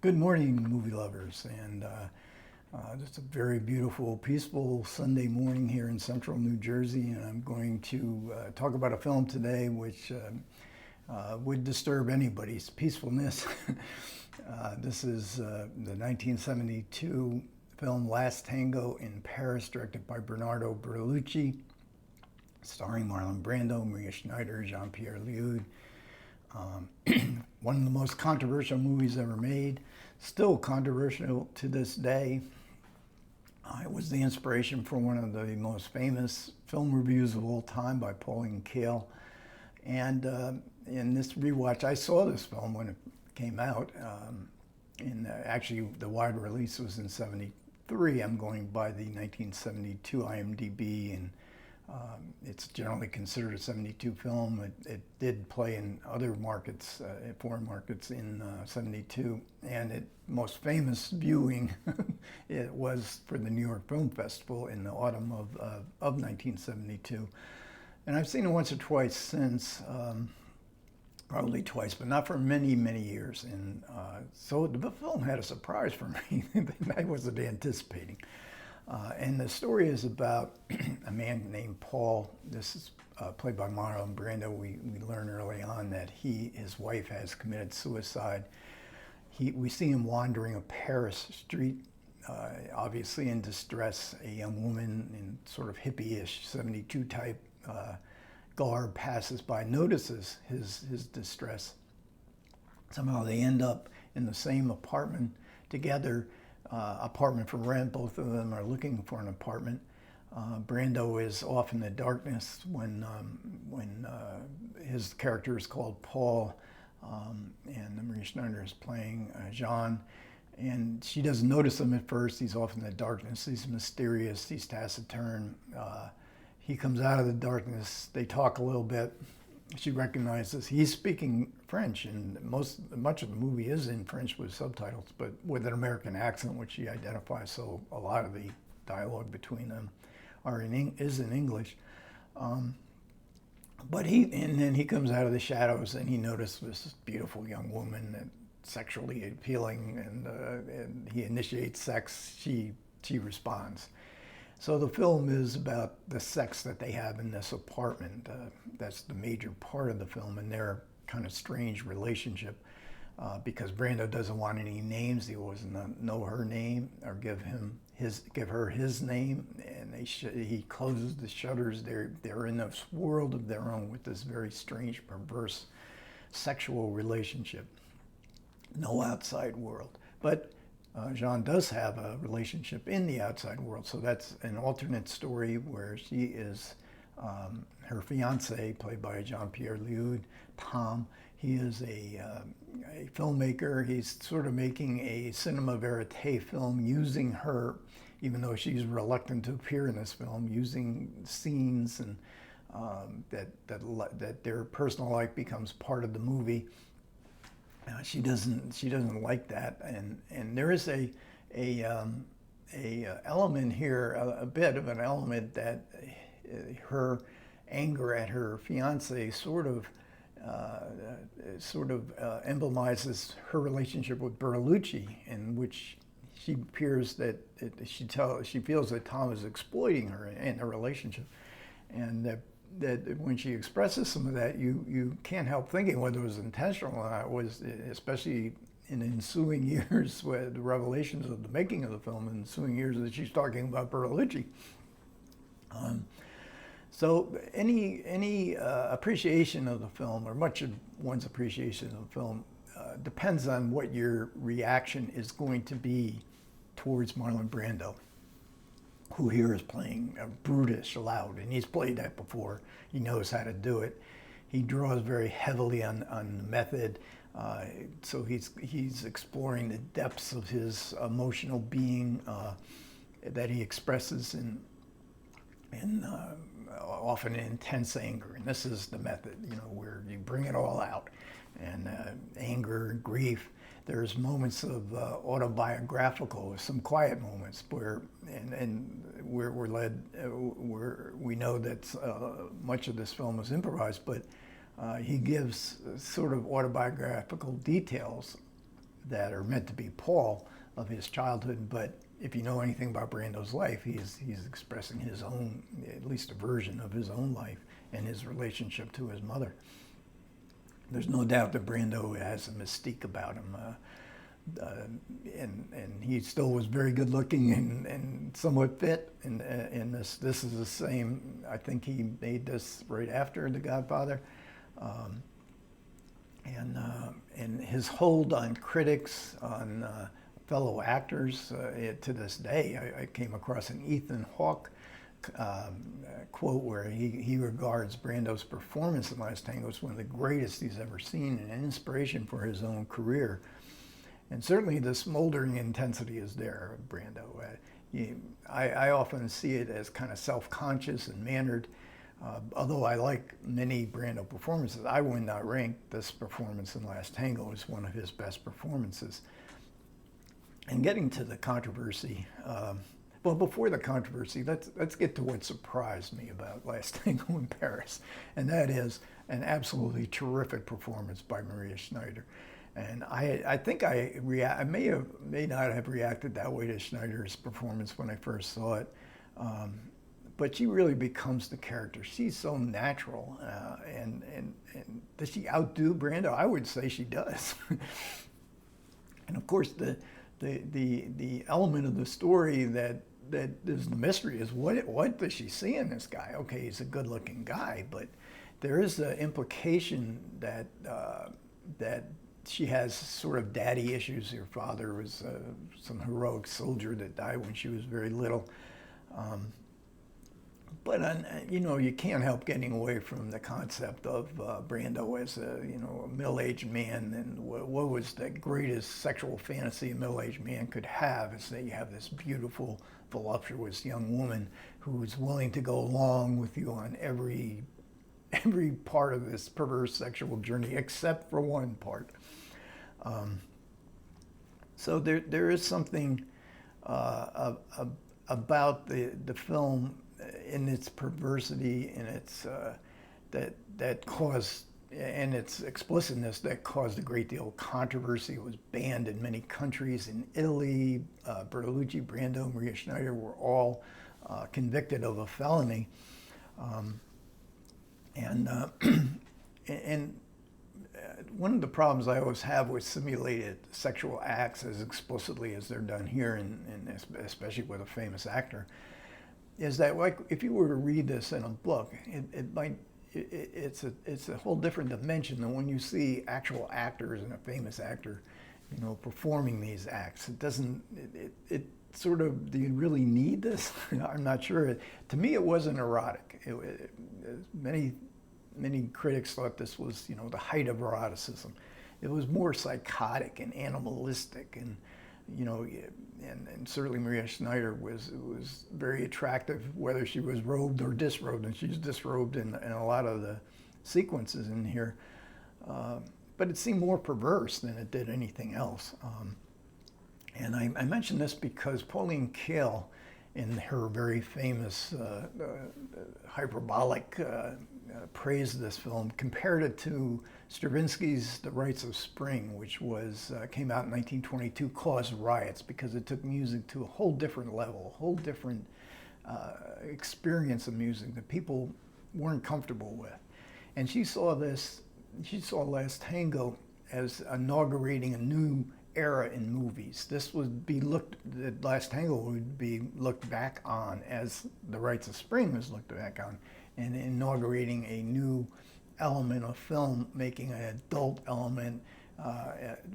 Good morning, movie lovers, and it's a very beautiful, peaceful Sunday morning here in central New Jersey, and I'm going to talk about a film today which would disturb anybody's peacefulness. This is the 1972 film Last Tango in Paris, directed by Bertolucci, starring Marlon Brando, Maria Schneider, Jean-Pierre Léaud. One of the most controversial movies ever made, still controversial to this day. It was the inspiration for one of the most famous film reviews of all time by Pauline Kael. And in this rewatch, I saw this film when it came out. Actually, the wide release was in '73. I'm going by the 1972 IMDb, and it's generally considered a '72 film. It did play in other markets, foreign markets in '72, and its most famous viewing it was for the New York Film Festival in the autumn of 1972. And I've seen it once or twice since, probably twice, but not for many, many years. And so the film had a surprise for me that I wasn't anticipating. And the story is about a man named Paul. This is played by Marlon Brando. We learn early on that his wife has committed suicide. We see him wandering a Paris street, obviously in distress. A young woman in sort of hippie-ish 72 type garb passes by, notices his distress. Somehow they end up in the same apartment together. Apartment for rent. Both of them are looking for an apartment. Brando is off in the darkness when his character is called Paul, and Maria Schneider is playing Jean. And she doesn't notice him at first. He's off in the darkness. He's mysterious. He's taciturn. He comes out of the darkness. They talk a little bit. She recognizes he's speaking French, and much of the movie is in French with subtitles, but with an American accent, which she identifies. So a lot of the dialogue between them is in English. But then he comes out of the shadows, and he notices this beautiful young woman that sexually appealing, and he initiates sex. She responds. So the film is about the sex that they have in this apartment. That's the major part of the film, and their kind of strange relationship, because Brando doesn't want any names. He doesn't know her name or give her his name, and he closes the shutters. They're in this world of their own with this very strange, perverse sexual relationship. No outside world, but Jean does have a relationship in the outside world, so that's an alternate story where she is her fiance, played by Jean-Pierre Léaud, Tom. He is a filmmaker. He's sort of making a cinema verite film using her, even though she's reluctant to appear in this film, using scenes and that their personal life becomes part of the movie. She doesn't like that, and there is a element here, a bit of an element that her anger at her fiance sort of emblemizes her relationship with Bertolucci, in which she appears that she feels that Tom is exploiting her in a relationship, and that when she expresses some of that, you can't help thinking whether it was intentional or not. It was, especially in ensuing years, with the revelations of the making of the film, in ensuing years that she's talking about Bertolucci. So any appreciation of the film, or much of one's appreciation of the film, depends on what your reaction is going to be towards Marlon Brando, who here is playing a brutish loud, and he's played that before. He knows how to do it. He draws very heavily on the method, so he's exploring the depths of his emotional being that he expresses in often in intense anger. And this is the method, where you bring it all out, and anger, grief. There's moments of autobiographical, some quiet moments where, and we're led, we know that much of this film is improvised, but he gives sort of autobiographical details that are meant to be Paul of his childhood, but if you know anything about Brando's life, he's expressing his own, at least a version of his own life and his relationship to his mother. There's no doubt that Brando has a mystique about him, and he still was very good looking and somewhat fit. And this is the same. I think he made this right after The Godfather, and his hold on critics, on fellow actors, to this day. I came across an Ethan Hawke quote where he regards Brando's performance in Last Tango as one of the greatest he's ever seen and an inspiration for his own career. And certainly the smoldering intensity is there of Brando. I often see it as kind of self-conscious and mannered. Although I like many Brando performances, I would not rank this performance in Last Tango as one of his best performances. And getting to the controversy, well, before the controversy, let's get to what surprised me about Last Tango in Paris, and that is an absolutely terrific performance by Maria Schneider. And I think I may not have reacted that way to Schneider's performance when I first saw it, but she really becomes the character. She's so natural, and does she outdo Brando? I would say she does. And of course, the element of the story that is the mystery is what does she see in this guy? Okay, he's a good-looking guy, but there is the implication that that she has sort of daddy issues. Her father was some heroic soldier that died when she was very little. But you know, you can't help getting away from the concept of Brando as a middle-aged man, and what was the greatest sexual fantasy a middle-aged man could have is that you have this beautiful, voluptuous young woman who's willing to go along with you on every part of this perverse sexual journey, except for one part. So there is something about the film in its perversity and its that caused, and its explicitness, that caused a great deal of controversy. It was banned in many countries. In Italy, Bertolucci, Brando, Maria Schneider were all convicted of a felony. And one of the problems I always have with simulated sexual acts as explicitly as they're done here, and especially with a famous actor, is that, like, if you were to read this in a book, it's a whole different dimension than when you see actual actors and a famous actor, performing these acts. It doesn't. It sort of. Do you really need this? I'm not sure. To me, it wasn't erotic. Many critics thought this was, the height of eroticism. It was more psychotic and animalistic, and and certainly Maria Schneider was very attractive, whether she was robed or disrobed, and she's disrobed in a lot of the sequences in here. But it seemed more perverse than it did anything else. And I mention this because Pauline Kael, in her very famous hyperbolic praise of this film, compared it to Stravinsky's The Rites of Spring, which came out in 1922, caused riots because it took music to a whole different level, a whole different experience of music that people weren't comfortable with. And she saw Last Tango as inaugurating a new era in movies. Last Tango would be looked back on as The Rites of Spring was looked back on, and inaugurating a new element of film, making an adult element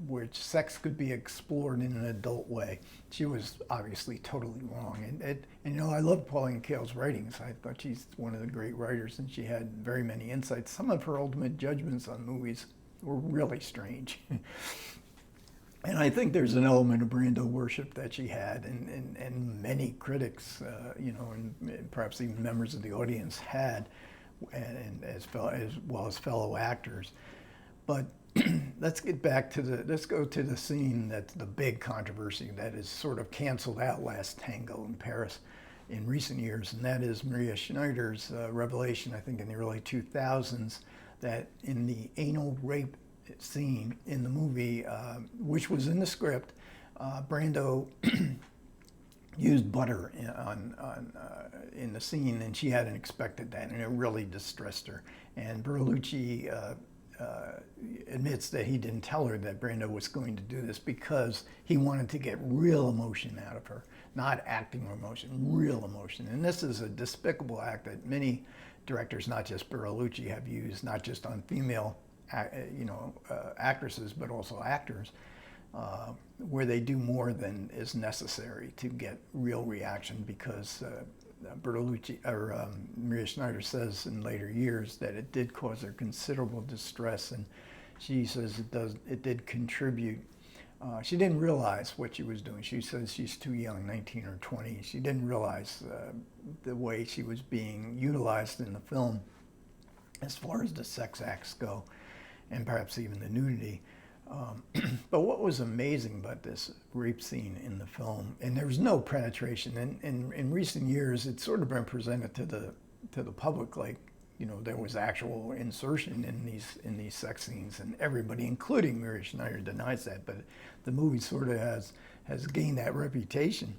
where sex could be explored in an adult way. She was obviously totally wrong. And I love Pauline Kael's writings. I thought she's one of the great writers, and she had very many insights. Some of her ultimate judgments on movies were really strange. And I think there's an element of Brando worship that she had, and many critics, and perhaps even members of the audience had, and as well as fellow actors. But let's go to the scene that's the big controversy that has sort of canceled out Last Tango in Paris in recent years, and that is Maria Schneider's revelation, I think in the early 2000s, that in the anal rape scene in the movie, which was in the script. Brando used butter in the scene, and she hadn't expected that, and it really distressed her. And Bertolucci admits that he didn't tell her that Brando was going to do this because he wanted to get real emotion out of her, not acting emotion, real emotion. And this is a despicable act that many directors, not just Bertolucci, have used, not just on female, actresses, but also actors, where they do more than is necessary to get real reaction, because Bertolucci, or Maria Schneider says in later years that it did cause her considerable distress, and she says it did contribute. She didn't realize what she was doing. She says she's too young, 19 or 20. She didn't realize the way she was being utilized in the film as far as the sex acts go, and perhaps even the nudity. But what was amazing about this rape scene in the film, and there was no penetration, and in recent years it's sort of been presented to the public like, there was actual insertion in these sex scenes, and everybody, including Maria Schneider, denies that. But the movie sort of has gained that reputation.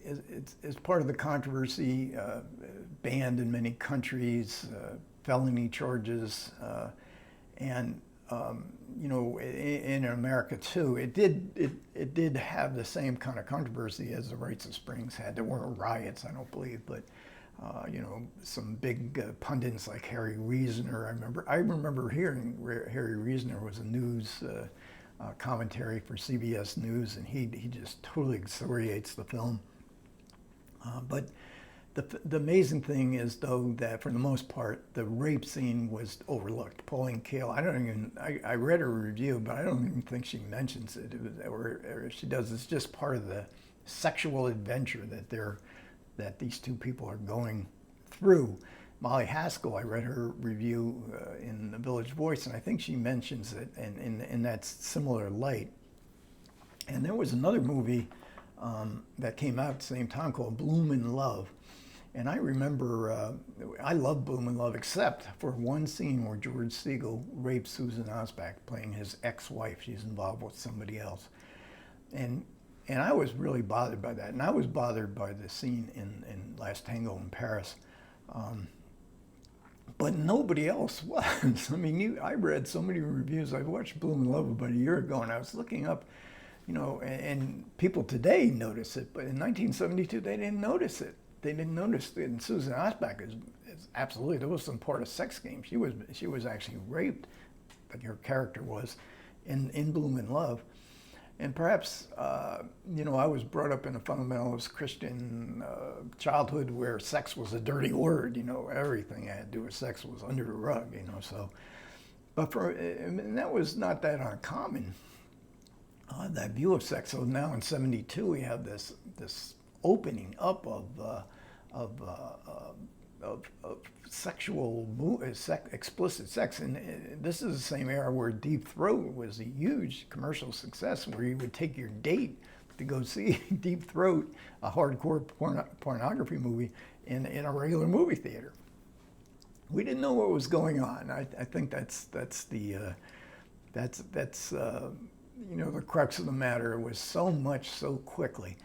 It's part of the controversy, banned in many countries, felony charges, and in America too. It did have the same kind of controversy as the Rites of Springs had. There weren't riots, I don't believe, but some big pundits like Harry Reasoner. I remember hearing Harry Reasoner was a news commentary for CBS News, and he just totally excoriates the film. But the amazing thing is, though, that for the most part, the rape scene was overlooked. Pauline Kael, I read her review, but I don't even think she mentions it, or she does. It's just part of the sexual adventure that these two people are going through. Molly Haskell, I read her review in the Village Voice, and I think she mentions it in that similar light. And there was another movie that came out at the same time called Bloom in Love. And I remember, I love Bloom in Love, except for one scene where George Segal rapes Susan Osbach, playing his ex-wife. She's involved with somebody else. And I was really bothered by that. And I was bothered by the scene in Last Tango in Paris. But nobody else was. I mean, I read so many reviews. I watched Bloom in Love about a year ago, and I was looking up, and people today notice it, but in 1972, they didn't notice it. They didn't notice that. And Susan Osbach is absolutely, there was some part of sex game. She was actually raped, but her character was in Bloom in Love. And perhaps, I was brought up in a fundamentalist Christian childhood where sex was a dirty word. Everything I had to do with sex was under the rug. So, but and that was not that uncommon. That view of sex. So now in '72 we have this opening up of sexual, explicit sex, and this is the same era where Deep Throat was a huge commercial success, where you would take your date to go see Deep Throat, a hardcore pornography movie, in a regular movie theater. We didn't know what was going on. I think that's the crux of the matter. It was so much so quickly.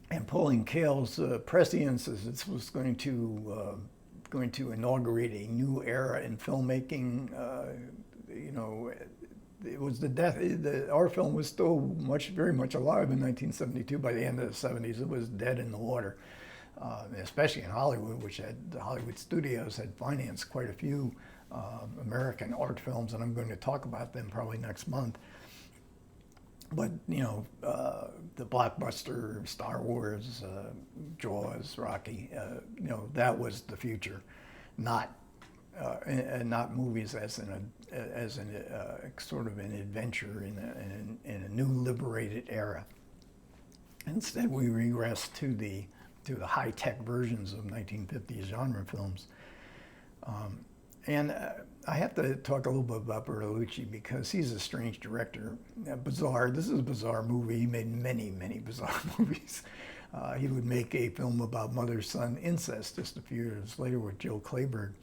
And Pauline Kael's prescience is this was going to inaugurate a new era in filmmaking. It was the death. Our film was still very much alive in 1972. By the end of the '70s, it was dead in the water, especially in Hollywood, which the Hollywood studios had financed quite a few American art films, and I'm going to talk about them probably next month. But, the blockbuster, Star Wars, Jaws, Rocky, that was the future, not movies as sort of an adventure in a new liberated era. Instead, we regress to the high-tech versions of 1950s genre films. And I have to talk a little bit about Bertolucci because he's a strange director. Bizarre. This is a bizarre movie. He made many, many bizarre movies. He would make a film about mother-son incest just a few years later with Joe Clayburgh.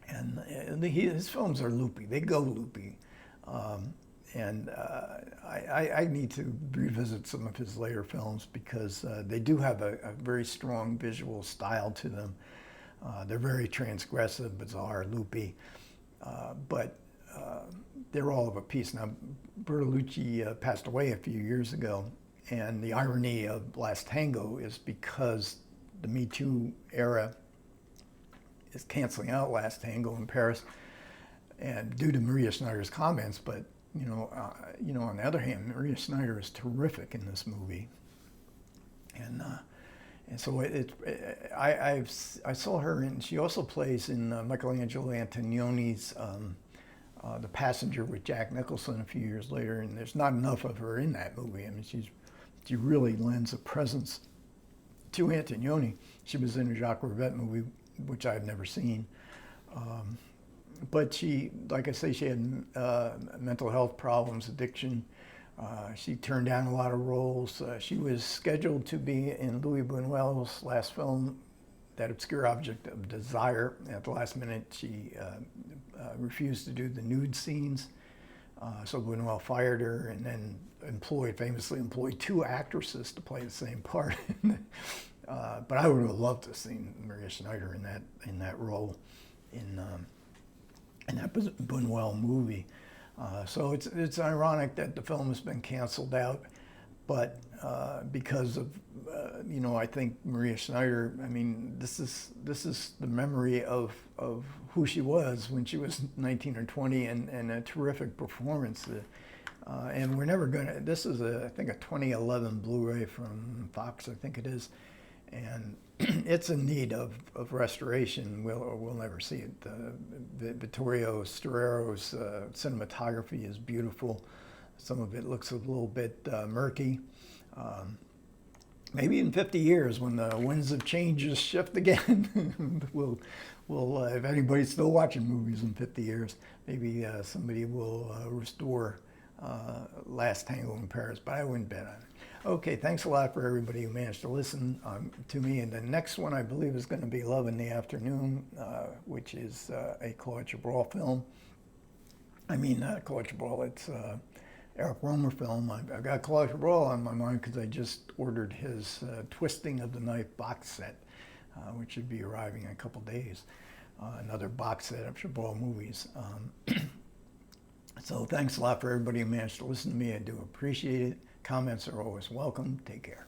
And his films are loopy. They go loopy. I need to revisit some of his later films because they do have a very strong visual style to them. They're very transgressive, bizarre, loopy, but they're all of a piece. Now, Bertolucci passed away a few years ago, and the irony of Last Tango is because the Me Too era is canceling out Last Tango in Paris, and due to Maria Schneider's comments. But on the other hand, Maria Schneider is terrific in this movie, and so I saw her in. She also plays in Michelangelo Antonioni's The Passenger with Jack Nicholson a few years later, and there's not enough of her in that movie. I mean, she really lends a presence to Antonioni. She was in a Jacques Rivette movie, which I've never seen. But she, like I say, she had mental health problems, addiction. She turned down a lot of roles. She was scheduled to be in Louis Buñuel's last film, That Obscure Object of Desire. At the last minute, she refused to do the nude scenes. So Buñuel fired her and then famously employed two actresses to play the same part. But I would have loved to have seen Maria Schneider in that role in that Buñuel movie. So it's ironic that the film has been canceled out, but because of I think Maria Schneider. I mean, this is the memory of who she was when she was 19 or 20, and a terrific performance. And we're never gonna. This is I think a 2011 Blu-ray from Fox, I think it is, and it's in need of restoration. We'll never see it. Vittorio Storaro's cinematography is beautiful. Some of it looks a little bit murky. Maybe in 50 years, when the winds of change just shift again, we'll if anybody's still watching movies in 50 years, maybe somebody will restore Last Tango in Paris, but I wouldn't bet on it. Okay, thanks a lot for everybody who managed to listen to me. And the next one, I believe, is going to be Love in the Afternoon, which is a Claude Chabrol film. I mean, not Claude Chabrol, it's Eric Romer film. I've got Claude Chabrol on my mind because I just ordered his Twisting of the Knife box set, which should be arriving in a couple days. Another box set of Chabrol movies. So thanks a lot for everybody who managed to listen to me. I do appreciate it. Comments are always welcome. Take care.